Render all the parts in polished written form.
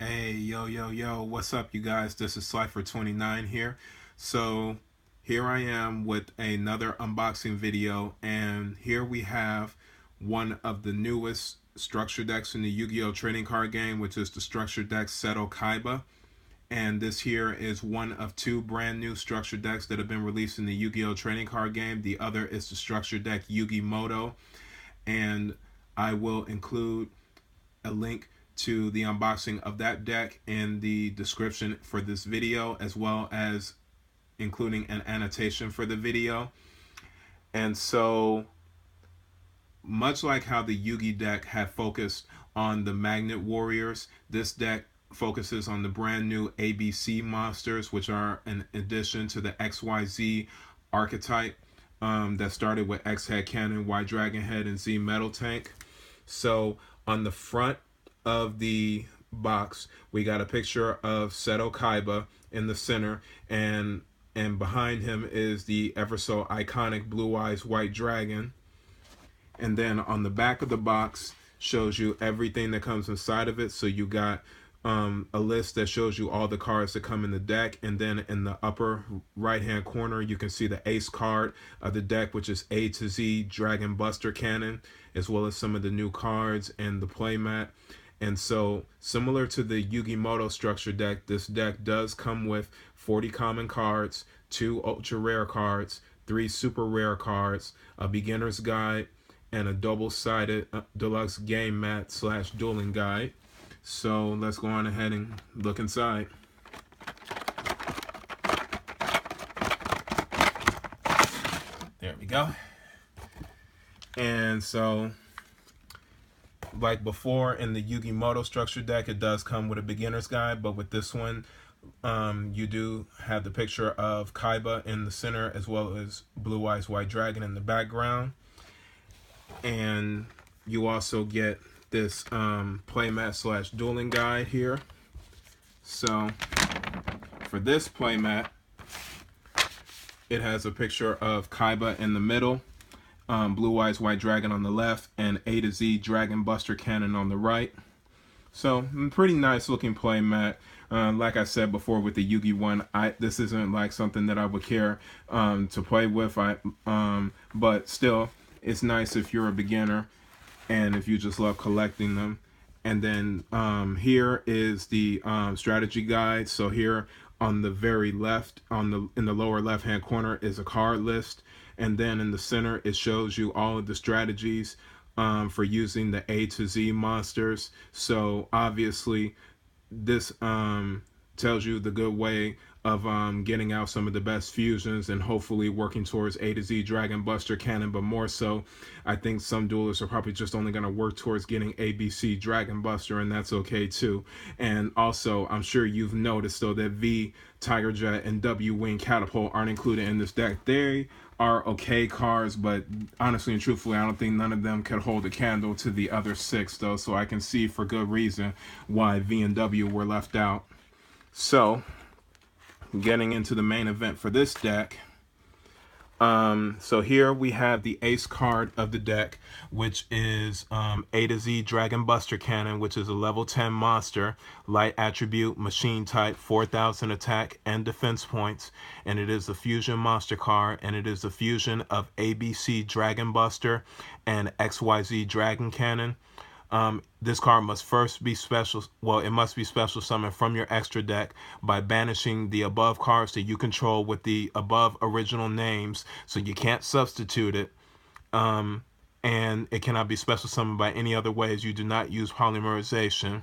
Hey, yo, what's up, you guys? This is Slifer29 here. So, here I am with another unboxing video, and here we have one of the newest structure decks in the Yu-Gi-Oh! Trading card game, which is the structure deck Seto Kaiba. And this here is one of two brand new structure decks that have been released in the Yu-Gi-Oh! Trading card game. The other is the structure deck Yu-Gi-Moto, and I will include a link to the unboxing of that deck in the description for this video, as well as including an annotation for the video. And so, much like how the Yugi deck had focused on the Magnet Warriors, this deck focuses on the brand new ABC monsters, which are an addition to the XYZ archetype that started with X Head Cannon, Y Dragon Head, and Z Metal Tank. So on the front of the box, we got a picture of Seto Kaiba in the center, and behind him is the ever so iconic Blue Eyes White Dragon. And then on the back of the box shows you everything that comes inside of it. So you got a list that shows you all the cards that come in the deck, and then in the upper right hand corner you can see the ace card of the deck, which is A to Z Dragon Buster Cannon, as well as some of the new cards and the playmat. And so, similar to the Yu-Gi-Moto structure deck, this deck does come with 40 common cards, 2 ultra rare cards, 3 super rare cards, a beginner's guide, and a double-sided deluxe game mat / dueling guide. So let's go on ahead and look inside. There we go. And so, like before in the Yu-Gi-Moto structure deck, it does come with a beginner's guide, but with this one, you do have the picture of Kaiba in the center, as well as Blue Eyes White Dragon in the background. And you also get this playmat / dueling guide here. So for this playmat, it has a picture of Kaiba in the middle, Blue Eyes White Dragon on the left, and A to Z Dragon Buster Cannon on the right. So pretty nice looking playmat. Like I said before with the Yugi one, this isn't like something that I would care to play with. But still, it's nice if you're a beginner and if you just love collecting them. And then here is the strategy guide. So here on the very left, in the lower left hand corner, is a card list, and then in the center it shows you all of the strategies for using the A to Z monsters. So obviously this tells you the good way of getting out some of the best fusions and hopefully working towards A to Z Dragon Buster Cannon. But more so, I think some duelists are probably just only going to work towards getting ABC Dragon Buster, and that's okay too. And also, I'm sure you've noticed though that V, Tiger Jet, and W Wing Catapult aren't included in this deck. They are okay cards, but honestly and truthfully, I don't think none of them could hold a candle to the other 6 though, so I can see for good reason why V and W were left out. So, getting into the main event for this deck. So here we have the ace card of the deck, which is A to Z Dragon Buster Cannon, which is a level 10 monster, light attribute, machine type, 4,000 attack and defense points, and it is a fusion monster card, and it is a fusion of ABC Dragon Buster and XYZ Dragon Cannon. This card must first be special, it must be special summoned from your extra deck by banishing the above cards that you control with the above original names, so you can't substitute it. And it cannot be special summoned by any other ways. You do not use polymerization.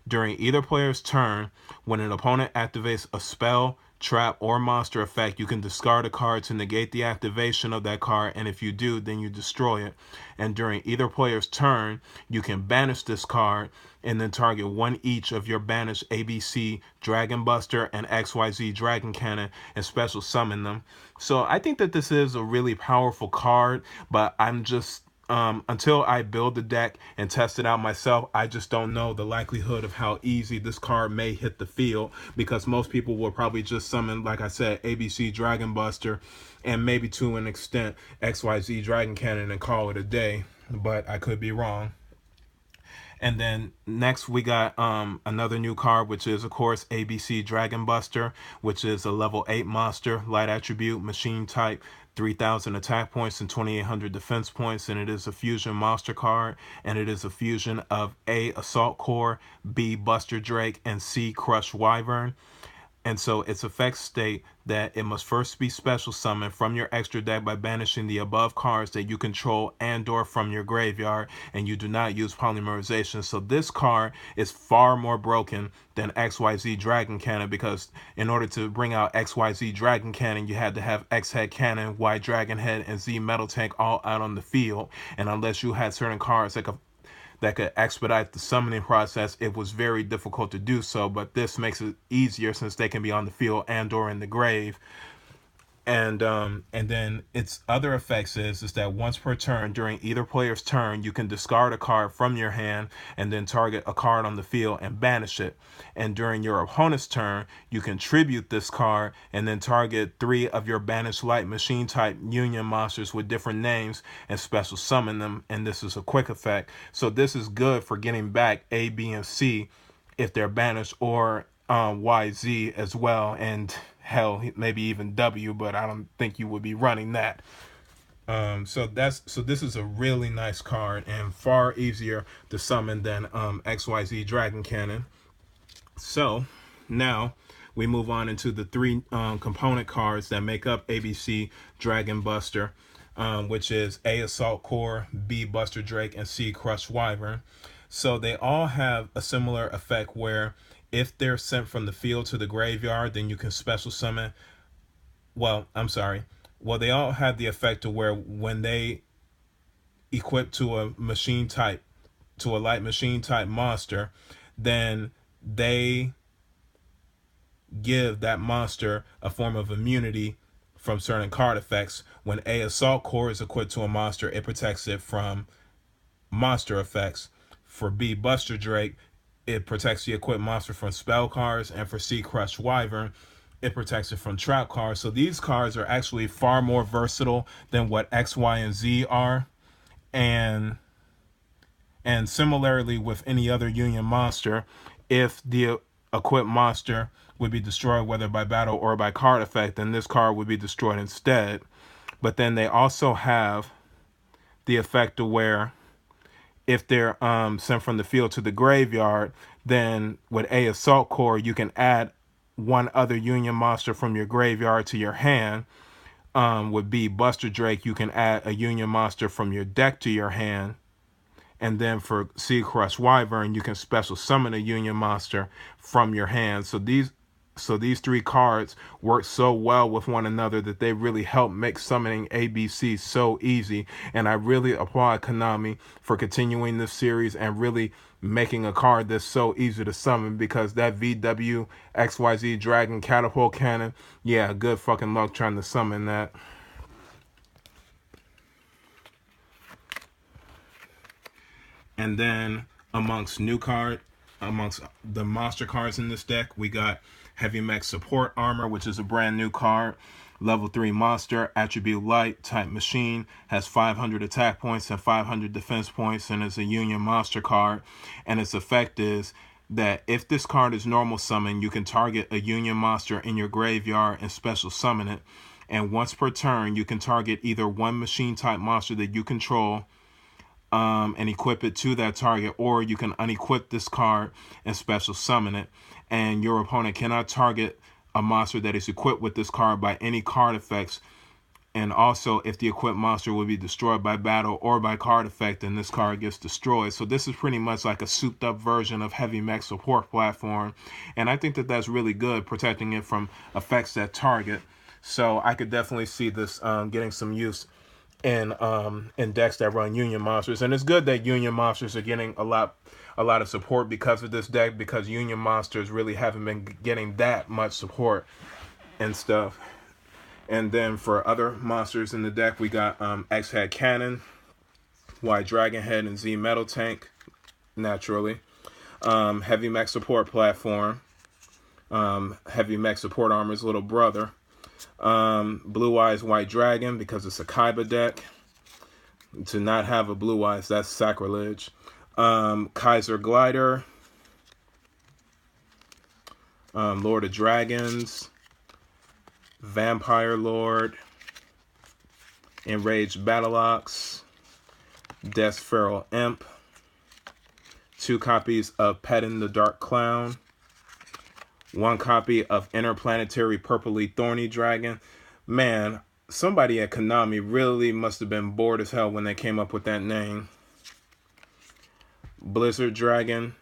During either player's turn, when an opponent activates a spell, trap, or monster effect, you can discard a card to negate the activation of that card, and if you do, then you destroy it. And during either player's turn, you can banish this card and then target one each of your banished ABC Dragon Buster and XYZ Dragon Cannon and special summon them. So I think that this is a really powerful card, but I'm just until I build the deck and test it out myself, I just don't know the likelihood of how easy this card may hit the field, because most people will probably just summon, like I said, ABC Dragon Buster and maybe to an extent XYZ Dragon Cannon and call it a day, but I could be wrong. And then next we got another new card, which is of course ABC-Dragon Buster, which is a level 8 monster, light attribute, machine type, 3,000 attack points and 2,800 defense points, and it is a fusion monster card, and it is a fusion of A, Assault Core, B, Buster Drake, and C, Crush Wyvern. And so its effects state that it must first be special summoned from your extra deck by banishing the above cards that you control and/or from your graveyard, and you do not use polymerization. So this card is far more broken than XYZ-Dragon Cannon, because in order to bring out XYZ-Dragon Cannon, you had to have X Head Cannon, Y Dragon Head, and Z Metal Tank all out on the field. And unless you had certain cards that could expedite the summoning process, it was very difficult to do so, but this makes it easier since they can be on the field and or in the grave. And then its other effects is that once per turn during either player's turn, you can discard a card from your hand and then target a card on the field and banish it. And during your opponent's turn, you can tribute this card and then target 3 of your banished light machine type union monsters with different names and special summon them. And this is a quick effect. So this is good for getting back A, B, and C if they're banished, or Y, Z as well, and hell, maybe even W, but I don't think you would be running that. So this is a really nice card and far easier to summon than XYZ-Dragon Cannon. So now we move on into the 3 component cards that make up ABC-Dragon Buster, which is A, Assault Core, B, Buster Drake, and C, Crush Wyvern. So they all have a similar effect where if they're sent from the field to the graveyard, then you can special summon. Well, they all have the effect of where when they equip to a machine type, to a light machine type monster, then they give that monster a form of immunity from certain card effects. When A, Assault Core is equipped to a monster, it protects it from monster effects. For B, Buster Drake, it protects the equipped monster from spell cards, and for C, Crush Wyvern, it protects it from trap cards. So these cards are actually far more versatile than what X, Y, and Z are. And similarly with any other union monster, if the equipped monster would be destroyed whether by battle or by card effect, then this card would be destroyed instead. But then they also have the effect of where if they're sent from the field to the graveyard, then with A, Assault Core, you can add 1 other union monster from your graveyard to your hand. With B, Buster Drake, you can add a union monster from your deck to your hand. And then for C, Crush Wyvern, you can special summon a union monster from your hand. So these 3 cards work so well with one another that they really help make summoning ABC so easy. And I really applaud Konami for continuing this series and really making a card that's so easy to summon, because that VW XYZ-Dragon Catapult Cannon, yeah, good fucking luck trying to summon that. And then amongst the monster cards in this deck, we got Heavy Mech Support Armor, which is a brand new card. Level 3 monster, attribute light, type machine, has 500 attack points and 500 defense points, and is a union monster card. And its effect is that if this card is normal summon, you can target a union monster in your graveyard and special summon it. And once per turn, you can target either 1 machine type monster that you control and equip it to that target, or you can unequip this card and special summon it. And your opponent cannot target a monster that is equipped with this card by any card effects. And also, if the equipped monster will be destroyed by battle or by card effect, then this card gets destroyed. So this is pretty much like a souped up version of Heavy Mech Support Platform. And I think that that's really good, protecting it from effects that target. So I could definitely see this getting some use in decks that run union monsters. And it's good that union monsters are getting a lot of support because of this deck, because union monsters really haven't been getting that much support and stuff. And then for other monsters in the deck, we got X Head Cannon, Y Dragon Head, and Z Metal Tank, naturally. Heavy Mech Support Platform, Heavy Mech Support Armor's little brother. Blue Eyes White Dragon, because it's a Kaiba deck. To not have a Blue Eyes, that's sacrilege. Kaiser Glider, Lord of Dragons, Vampire Lord, Enraged Battleox, Death Feral Imp, 2 copies of Petting the Dark Clown, 1 copy of Interplanetary Purpley Thorny Dragon. Man, somebody at Konami really must have been bored as hell when they came up with that name. Blizzard Dragon,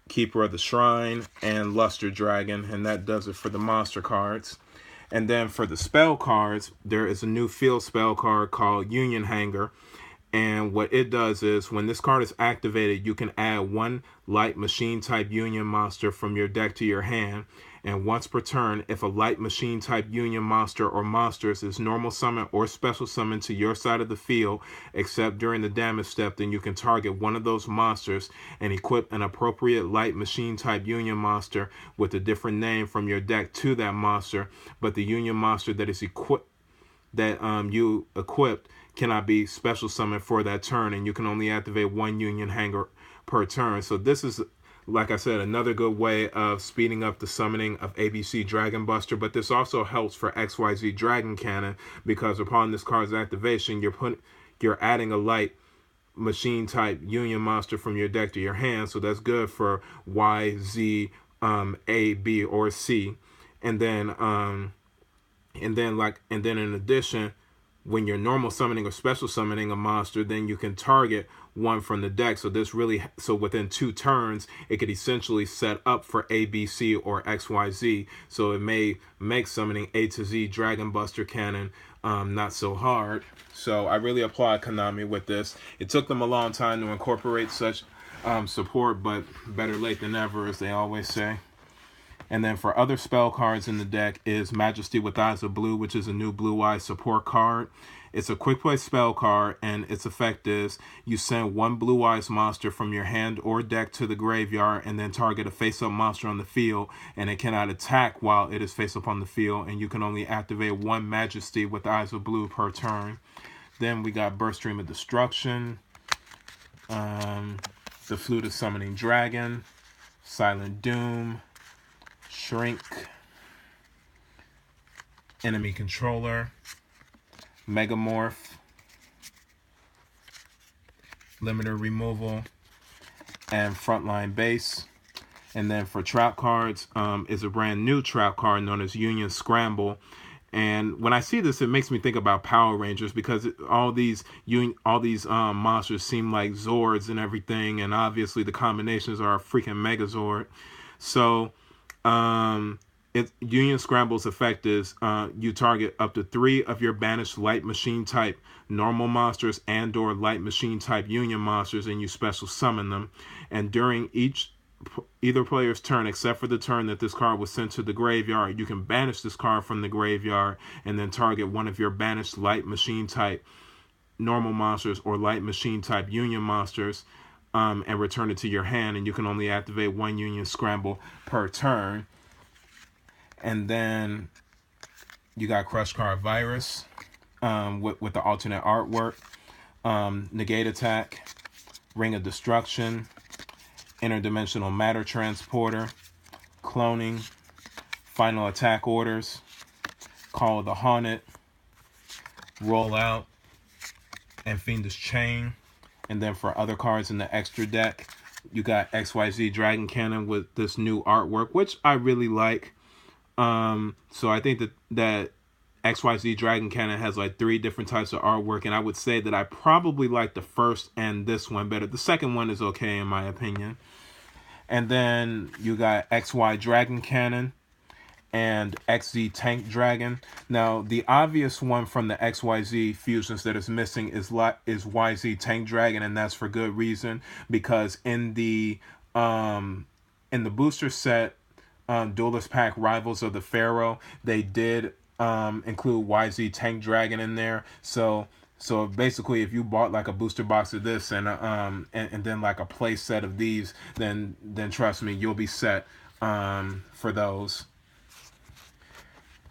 Keeper of the Shrine, and Luster Dragon, and that does it for the monster cards. And then for the spell cards, there is a new field spell card called Union Hanger. And what it does is, when this card is activated, you can add 1 light machine type Union monster from your deck to your hand. And once per turn, if a light machine type Union monster or monsters is normal summon or special summon to your side of the field, except during the damage step, then you can target one of those monsters and equip an appropriate light machine type Union monster with a different name from your deck to that monster. But the Union monster that is equipped, you equipped, cannot be special summoned for that turn, and you can only activate 1 Union Hanger per turn. So this is, like I said, another good way of speeding up the summoning of ABC Dragon Buster. But this also helps for XYZ-Dragon Cannon, because upon this card's activation, you're adding a light machine type Union monster from your deck to your hand. So that's good for Y, Z, A, B, or C. And then in addition, when you're normal summoning or special summoning a monster, then you can target 1 from the deck. So within 2 turns, it could essentially set up for A, B, C, or XYZ. So it may make summoning A to Z Dragon Buster Cannon not so hard. So I really applaud Konami with this. It took them a long time to incorporate such support, but better late than never, as they always say. And then for other spell cards in the deck is Majesty with Eyes of Blue, which is a new Blue Eye support card. It's a quick play spell card, and its effect is you send 1 Blue Eyes monster from your hand or deck to the graveyard, and then target a face-up monster on the field, and it cannot attack while it is face-up on the field, and you can only activate 1 Majesty with Eyes of Blue per turn. Then we got Burst Stream of Destruction, the Flute of Summoning Dragon, Silent Doom, Shrink, Enemy Controller, Megamorph, Limiter Removal, and Frontline Base. And then for trap cards, is a brand new trap card known as Union Scramble. And when I see this, it makes me think about Power Rangers, because all these monsters seem like Zords and everything, and obviously the combinations are a freaking Megazord. So Union Scramble's effect is you target up to 3 of your banished light machine type normal monsters and or light machine type Union monsters, and you special summon them. And during either player's turn, except for the turn that this card was sent to the graveyard, you can banish this card from the graveyard and then target one of your banished light machine type normal monsters or light machine type Union monsters, and return it to your hand, and you can only activate 1 Union Scramble per turn. And then you got Crush Card Virus with the alternate artwork, Negate Attack, Ring of Destruction, Interdimensional Matter Transporter, Cloning, Final Attack Orders, Call of the Haunted, Roll Out, and Fiendish Chain. And then for other cards in the extra deck, you got XYZ-Dragon Cannon with this new artwork, which I really like. So I think that XYZ-Dragon Cannon has like 3 different types of artwork, and I would say that I probably like the first and this one better. The second one is okay in my opinion. And then you got XY-Dragon Cannon and XZ Tank Dragon. Now, the obvious one from the XYZ fusions that is missing is YZ Tank Dragon, and that's for good reason, because in the booster set, Duelist Pack Rivals of the Pharaoh, they did include YZ Tank Dragon in there. So basically, if you bought like a booster box of this and then like a play set of these, then trust me, you'll be set for those.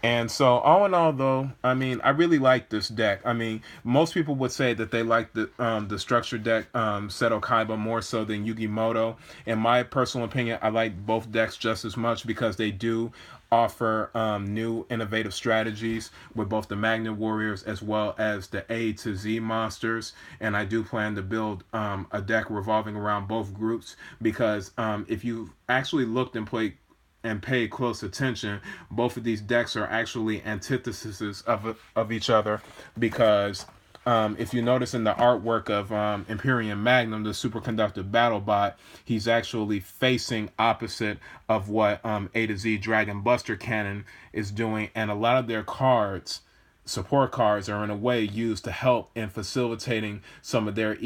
And so, all in all, though, I mean, I really like this deck. I mean, most people would say that they like the structure deck, Seto Kaiba, more so than Yu-Gi-Moto. In my personal opinion, I like both decks just as much because they do offer new innovative strategies with both the Magnet Warriors as well as the A to Z monsters. And I do plan to build a deck revolving around both groups because if you actually looked and played and pay close attention, both of these decks are actually antitheses of each other because if you notice in the artwork of Imperium Magnum, the superconductive battle bot, he's actually facing opposite of what A to Z Dragon Buster Cannon is doing, and a lot of their cards, support cards, are in a way used to help in facilitating some of their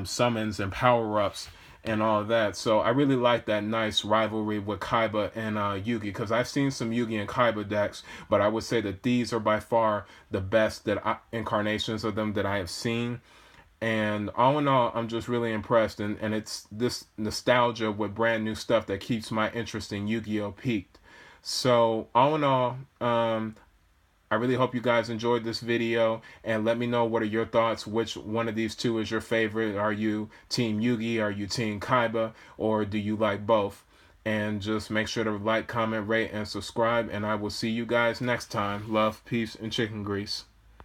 summons and power ups and all of that. So I really like that nice rivalry with Kaiba and Yugi, because I've seen some Yugi and Kaiba decks, but I would say that these are by far the best incarnations of them that I have seen. And all in all, I'm just really impressed, and it's this nostalgia with brand new stuff that keeps my interest in Yu-Gi-Oh peaked. So all in all, I really hope you guys enjoyed this video, and let me know what are your thoughts. Which one of these two is your favorite? Are you Team Yugi? Are you Team Kaiba? Or do you like both? And just make sure to like, comment, rate, and subscribe, and I will see you guys next time. Love, peace, and chicken grease.